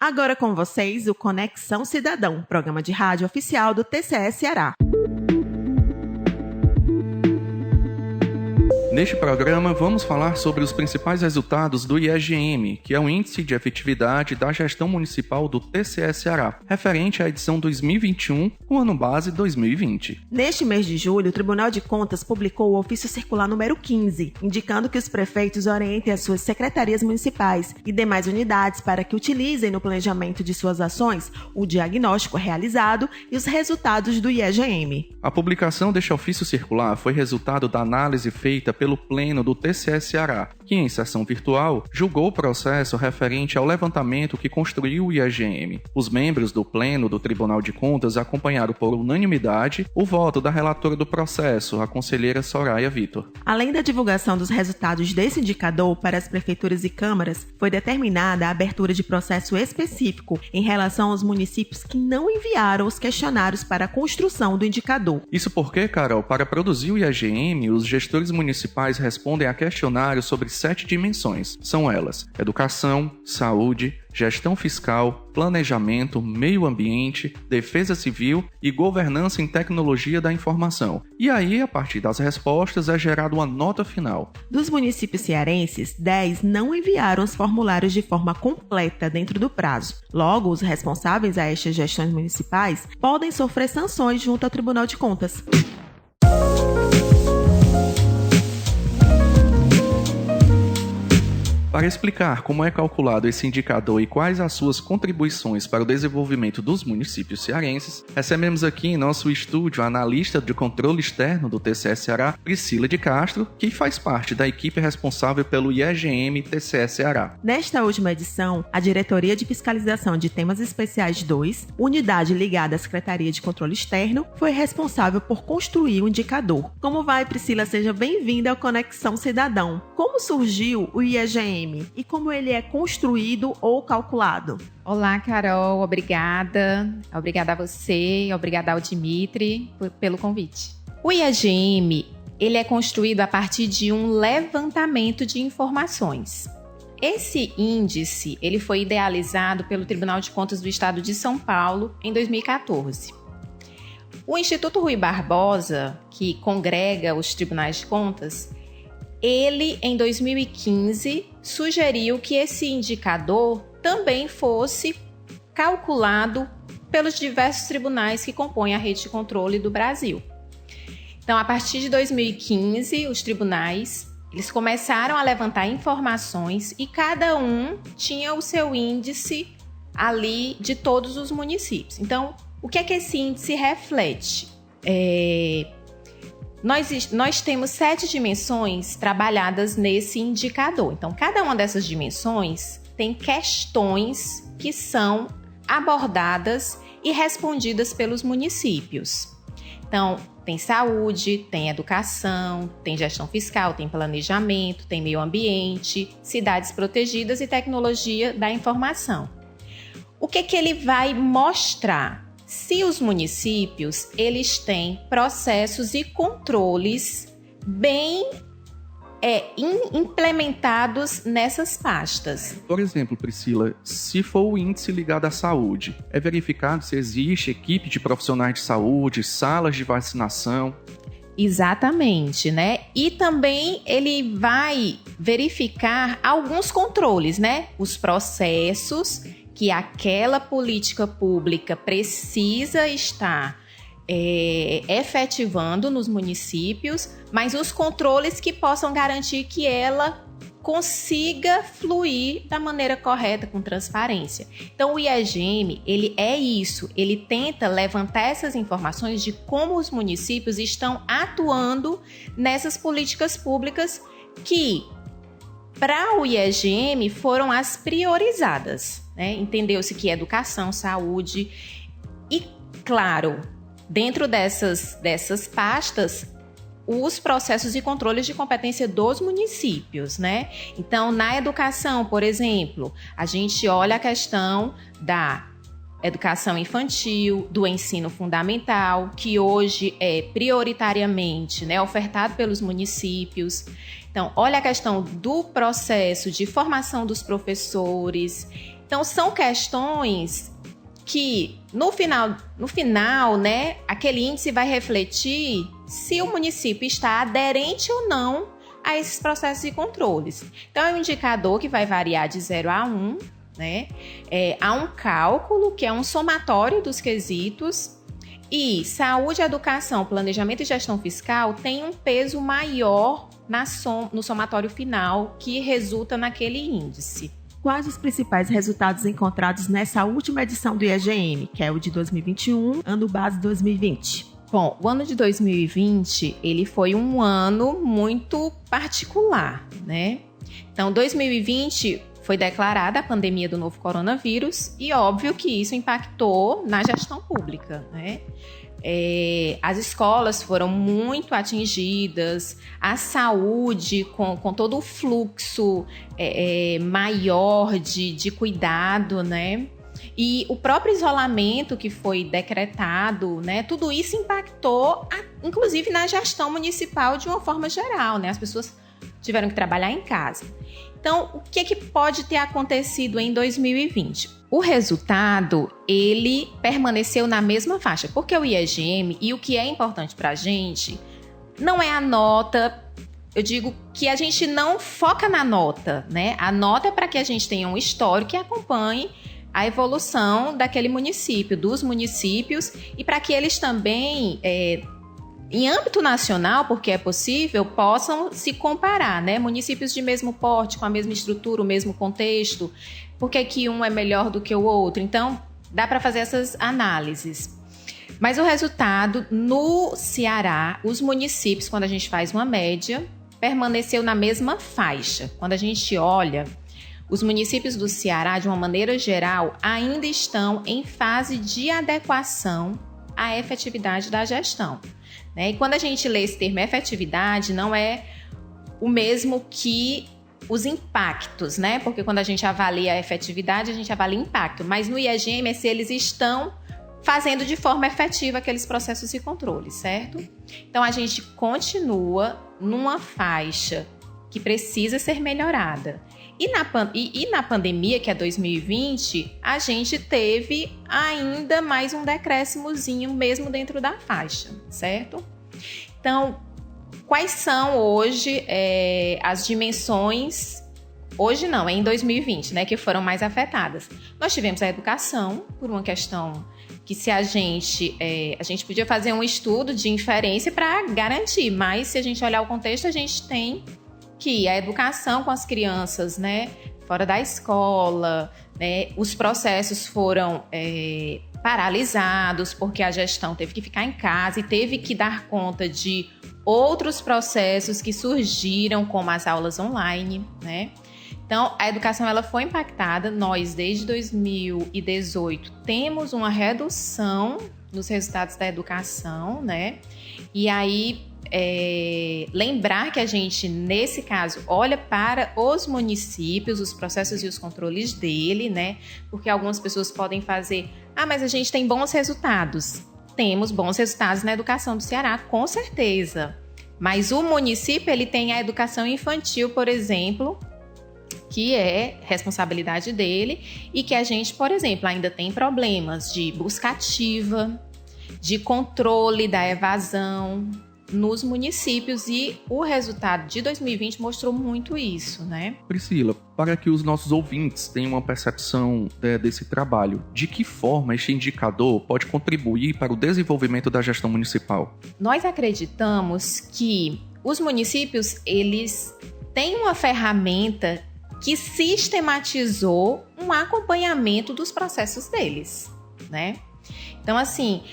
Agora com vocês, o Conexão Cidadão, programa de rádio oficial do TCE Ceará. Neste programa, vamos falar sobre os principais resultados do IEGM, que é o Índice de Efetividade da Gestão Municipal do TCE Ceará, referente à edição 2021, com ano base 2020. Neste mês de julho, o Tribunal de Contas publicou o ofício circular número 15, indicando que os prefeitos orientem as suas secretarias municipais e demais unidades para que utilizem no planejamento de suas ações o diagnóstico realizado e os resultados do IEGM. A publicação deste ofício circular foi resultado da análise feita pelo Pleno do TCE Ceará, que, em sessão virtual, julgou o processo referente ao levantamento que construiu o IEGM. Os membros do Pleno do Tribunal de Contas acompanharam por unanimidade o voto da relatora do processo, a conselheira Soraya Vitor. Além da divulgação dos resultados desse indicador para as prefeituras e câmaras, foi determinada a abertura de processo específico em relação aos municípios que não enviaram os questionários para a construção do indicador. Isso porque, Carol, para produzir o IEGM, os gestores municipais respondem a questionários sobre 7 dimensões. São elas: educação, saúde, gestão fiscal, planejamento, meio ambiente, defesa civil e governança em tecnologia da informação. E aí, a partir das respostas, é gerada uma nota final. Dos municípios cearenses, 10 não enviaram os formulários de forma completa dentro do prazo. Logo, os responsáveis a estas gestões municipais podem sofrer sanções junto ao Tribunal de Contas. Para explicar como é calculado esse indicador e quais as suas contribuições para o desenvolvimento dos municípios cearenses, recebemos aqui em nosso estúdio a analista de controle externo do TCE Ceará, Priscila de Castro, que faz parte da equipe responsável pelo IEGM TCE Ceará. Nesta última edição, a Diretoria de Fiscalização de Temas Especiais 2, unidade ligada à Secretaria de Controle Externo, foi responsável por construir o indicador. Como vai, Priscila? Seja bem-vinda ao Conexão Cidadão. Como surgiu o IEGM? E como ele é construído ou calculado? Olá, Carol, obrigada. Obrigada a você, obrigada ao Dimitri pelo convite. O IEGM, ele é construído a partir de um levantamento de informações. Esse índice, ele foi idealizado pelo Tribunal de Contas do Estado de São Paulo em 2014. O Instituto Rui Barbosa, que congrega os tribunais de contas, ele, em 2015, sugeriu que esse indicador também fosse calculado pelos diversos tribunais que compõem a rede de controle do Brasil. Então, a partir de 2015, os tribunais eles começaram a levantar informações e cada um tinha o seu índice ali de todos os municípios. Então, o que é que esse índice reflete? Nós temos 7 dimensões trabalhadas nesse indicador. Então, cada uma dessas dimensões tem questões que são abordadas e respondidas pelos municípios. Então, tem saúde, tem educação, tem gestão fiscal, tem planejamento, tem meio ambiente, cidades protegidas e tecnologia da informação. O que ele vai mostrar? Se os municípios eles têm processos e controles bem implementados nessas pastas. Por exemplo, Priscila, se for o índice ligado à saúde, é verificado se existe equipe de profissionais de saúde, salas de vacinação? Exatamente, né? E também ele vai verificar alguns controles, né? Os processos que aquela política pública precisa estar efetivando nos municípios, mas os controles que possam garantir que ela consiga fluir da maneira correta, com transparência. Então, o IEGM, ele é isso, ele tenta levantar essas informações de como os municípios estão atuando nessas políticas públicas que, para o IEGM, foram as priorizadas, né? Entendeu-se que educação, saúde e, claro, dentro dessas pastas, os processos e controles de competência dos municípios, né? Então, na educação, por exemplo, a gente olha a questão da educação infantil, do ensino fundamental, que hoje é prioritariamente, né, ofertado pelos municípios. Então, olha a questão do processo de formação dos professores, Então, são questões que, no final, né, aquele índice vai refletir se o município está aderente ou não a esses processos e controles. Então, é um indicador que vai variar de 0 a 1, né? Há um cálculo, que é um somatório dos quesitos, e saúde, educação, planejamento e gestão fiscal tem um peso maior no somatório final, que resulta naquele índice. Quais os principais resultados encontrados nessa última edição do IEGM, que é o de 2021, ano base 2020? Bom, o ano de 2020, ele foi um ano muito particular, né? Então, 2020 foi declarada a pandemia do novo coronavírus e óbvio que isso impactou na gestão pública, né? As escolas foram muito atingidas, a saúde com todo o fluxo maior de cuidado, né? E o próprio isolamento que foi decretado, né? Tudo isso impactou, inclusive na gestão municipal de uma forma geral, né? As pessoas tiveram que trabalhar em casa. Então, o que pode ter acontecido em 2020? O resultado, ele permaneceu na mesma faixa, porque o IEGM, e o que é importante para a gente, não é a nota. Eu digo que a gente não foca na nota, né? A nota é para que a gente tenha um histórico que acompanhe a evolução daquele município, dos municípios, e para que eles também, em âmbito nacional, porque é possível, possam se comparar, né? Municípios de mesmo porte, com a mesma estrutura, o mesmo contexto, por que um é melhor do que o outro? Então, dá para fazer essas análises. Mas o resultado, no Ceará, os municípios, quando a gente faz uma média, permaneceu na mesma faixa. Quando a gente olha, os municípios do Ceará, de uma maneira geral, ainda estão em fase de adequação à efetividade da gestão, né? E quando a gente lê esse termo efetividade, não é o mesmo que os impactos, né? Porque quando a gente avalia a efetividade, a gente avalia impacto. Mas no IEGM é se eles estão fazendo de forma efetiva aqueles processos e controles, certo? Então, a gente continua numa faixa que precisa ser melhorada. E na pandemia, que é 2020, a gente teve ainda mais um decréscimozinho mesmo dentro da faixa, certo? Então, quais são hoje as dimensões? Hoje não, é em 2020, né, que foram mais afetadas. Nós tivemos a educação, por uma questão que se a gente podia fazer um estudo de inferência para garantir, mas se a gente olhar o contexto, a gente tem que a educação com as crianças, né, fora da escola, né, os processos foram paralisados porque a gestão teve que ficar em casa e teve que dar conta de outros processos que surgiram, como as aulas online, né? Então, a educação ela foi impactada. Nós, desde 2018, temos uma redução nos resultados da educação, né? E aí, lembrar que a gente, nesse caso, olha para os municípios, os processos e os controles dele, né? Porque algumas pessoas podem fazer, mas a gente tem bons resultados. Temos bons resultados na educação do Ceará, com certeza. Mas o município, ele tem a educação infantil, por exemplo, que é responsabilidade dele e que a gente, por exemplo, ainda tem problemas de busca ativa, de controle da evasão nos municípios, e o resultado de 2020 mostrou muito isso, né? Priscila, para que os nossos ouvintes tenham uma percepção desse trabalho, de que forma este indicador pode contribuir para o desenvolvimento da gestão municipal? Nós acreditamos que os municípios, eles têm uma ferramenta que sistematizou um acompanhamento dos processos deles, né? Então, assim,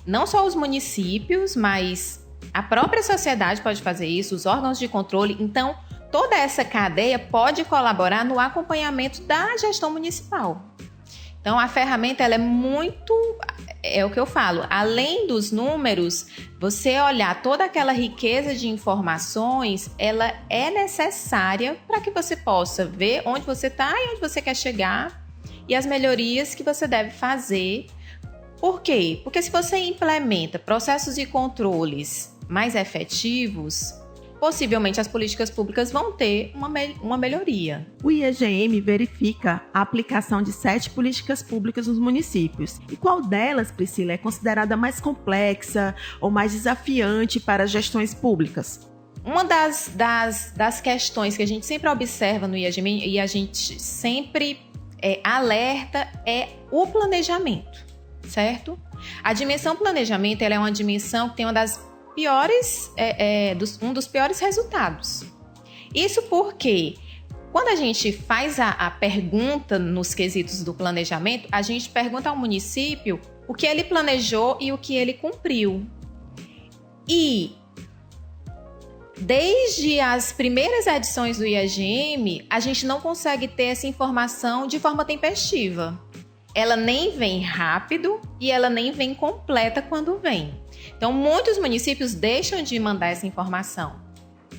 não só os municípios, mas a própria sociedade pode fazer isso, os órgãos de controle. Então, toda essa cadeia pode colaborar no acompanhamento da gestão municipal. Então, a ferramenta ela é muito... É o que eu falo, além dos números, você olhar toda aquela riqueza de informações, ela é necessária para que você possa ver onde você está e onde você quer chegar e as melhorias que você deve fazer. Por quê? Porque se você implementa processos e controles mais efetivos, possivelmente as políticas públicas vão ter uma melhoria. O IEGM verifica a aplicação de 7 políticas públicas nos municípios. E qual delas, Priscila, é considerada mais complexa ou mais desafiante para as gestões públicas? Uma das questões que a gente sempre observa no IEGM e a gente sempre alerta é o planejamento, certo? A dimensão planejamento ela é uma dimensão que tem um dos piores resultados. Isso porque quando a gente faz a pergunta nos quesitos do planejamento, a gente pergunta ao município o que ele planejou e o que ele cumpriu. E desde as primeiras edições do IEGM, a gente não consegue ter essa informação de forma tempestiva. Ela nem vem rápido e ela nem vem completa quando vem. Então, muitos municípios deixam de mandar essa informação,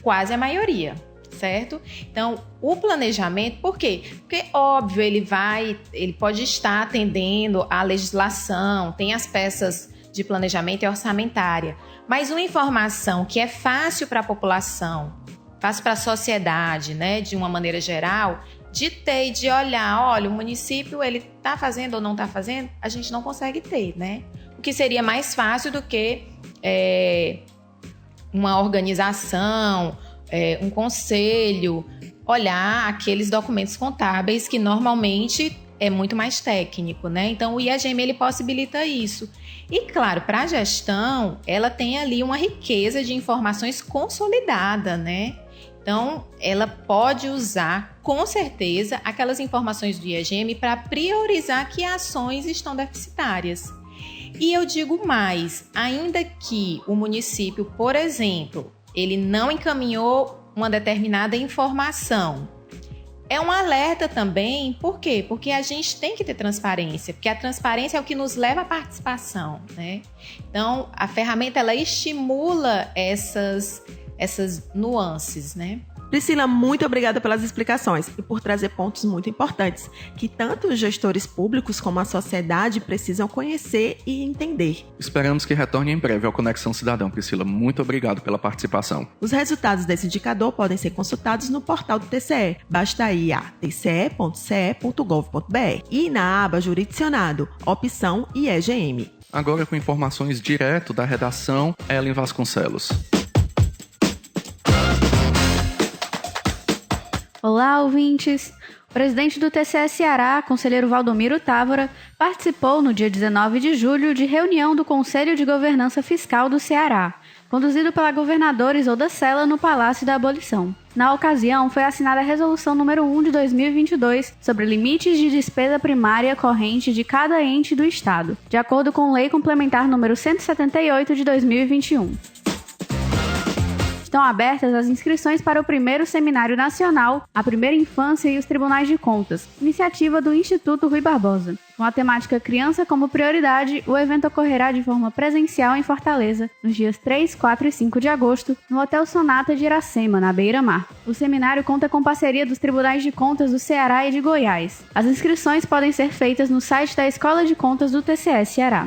quase a maioria, certo? Então, o planejamento, por quê? Porque, óbvio, ele pode estar atendendo à legislação, tem as peças de planejamento e orçamentária, mas uma informação que é fácil para a população, fácil para a sociedade, né, de uma maneira geral, de ter e de olhar, olha, o município ele está fazendo ou não está fazendo, a gente não consegue ter, né? O que seria mais fácil do que uma organização, um conselho, olhar aqueles documentos contábeis que normalmente é muito mais técnico, né? Então, o IEGM ele possibilita isso. E, claro, para a gestão, ela tem ali uma riqueza de informações consolidada, né? Então, ela pode usar, com certeza, aquelas informações do IEGM para priorizar que ações estão deficitárias. E eu digo mais, ainda que o município, por exemplo, ele não encaminhou uma determinada informação, é um alerta também, por quê? Porque a gente tem que ter transparência, porque a transparência é o que nos leva à participação, né? Então, a ferramenta, ela estimula essas nuances, né? Priscila, muito obrigada pelas explicações e por trazer pontos muito importantes que tanto os gestores públicos como a sociedade precisam conhecer e entender. Esperamos que retorne em breve ao Conexão Cidadão, Priscila. Muito obrigado pela participação. Os resultados desse indicador podem ser consultados no portal do TCE. Basta ir a tce.ce.gov.br e na aba Jurisdicionado, opção IEGM. Agora com informações direto da redação, Ellen Vasconcelos. Olá, ouvintes! O presidente do TCE Ceará, conselheiro Valdomiro Távora, participou no dia 19 de julho de reunião do Conselho de Governança Fiscal do Ceará, conduzido pela governadora Isolda Sela no Palácio da Abolição. Na ocasião, foi assinada a Resolução número 1 de 2022 sobre limites de despesa primária corrente de cada ente do Estado, de acordo com Lei Complementar número 178 de 2021. Estão abertas as inscrições para o primeiro Seminário Nacional, a Primeira Infância e os Tribunais de Contas, iniciativa do Instituto Rui Barbosa. Com a temática Criança como prioridade, o evento ocorrerá de forma presencial em Fortaleza, nos dias 3, 4 e 5 de agosto, no Hotel Sonata de Iracema, na Beira-Mar. O seminário conta com parceria dos Tribunais de Contas do Ceará e de Goiás. As inscrições podem ser feitas no site da Escola de Contas do TCE Ceará.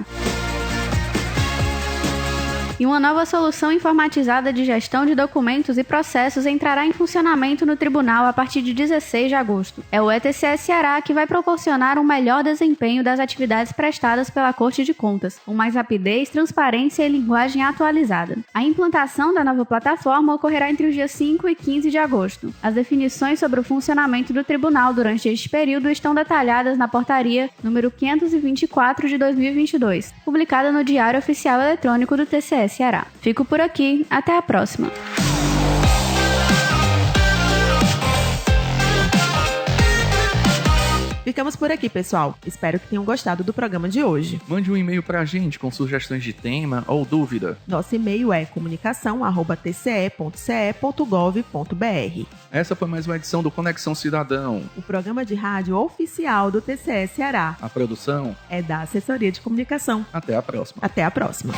E uma nova solução informatizada de gestão de documentos e processos entrará em funcionamento no tribunal a partir de 16 de agosto. É o ETCE Ceará que vai proporcionar um melhor desempenho das atividades prestadas pela Corte de Contas, com mais rapidez, transparência e linguagem atualizada. A implantação da nova plataforma ocorrerá entre os dias 5 e 15 de agosto. As definições sobre o funcionamento do tribunal durante este período estão detalhadas na portaria número 524 de 2022, publicada no Diário Oficial Eletrônico do TCE Ceará. Fico por aqui, até a próxima. Ficamos por aqui, pessoal. Espero que tenham gostado do programa de hoje. Mande um e-mail pra gente com sugestões de tema ou dúvida. Nosso e-mail é comunicação@tce.ce.gov.br. Essa foi mais uma edição do Conexão Cidadão, o programa de rádio oficial do TCE Ceará. A produção é da Assessoria de Comunicação. Até a próxima. Até a próxima.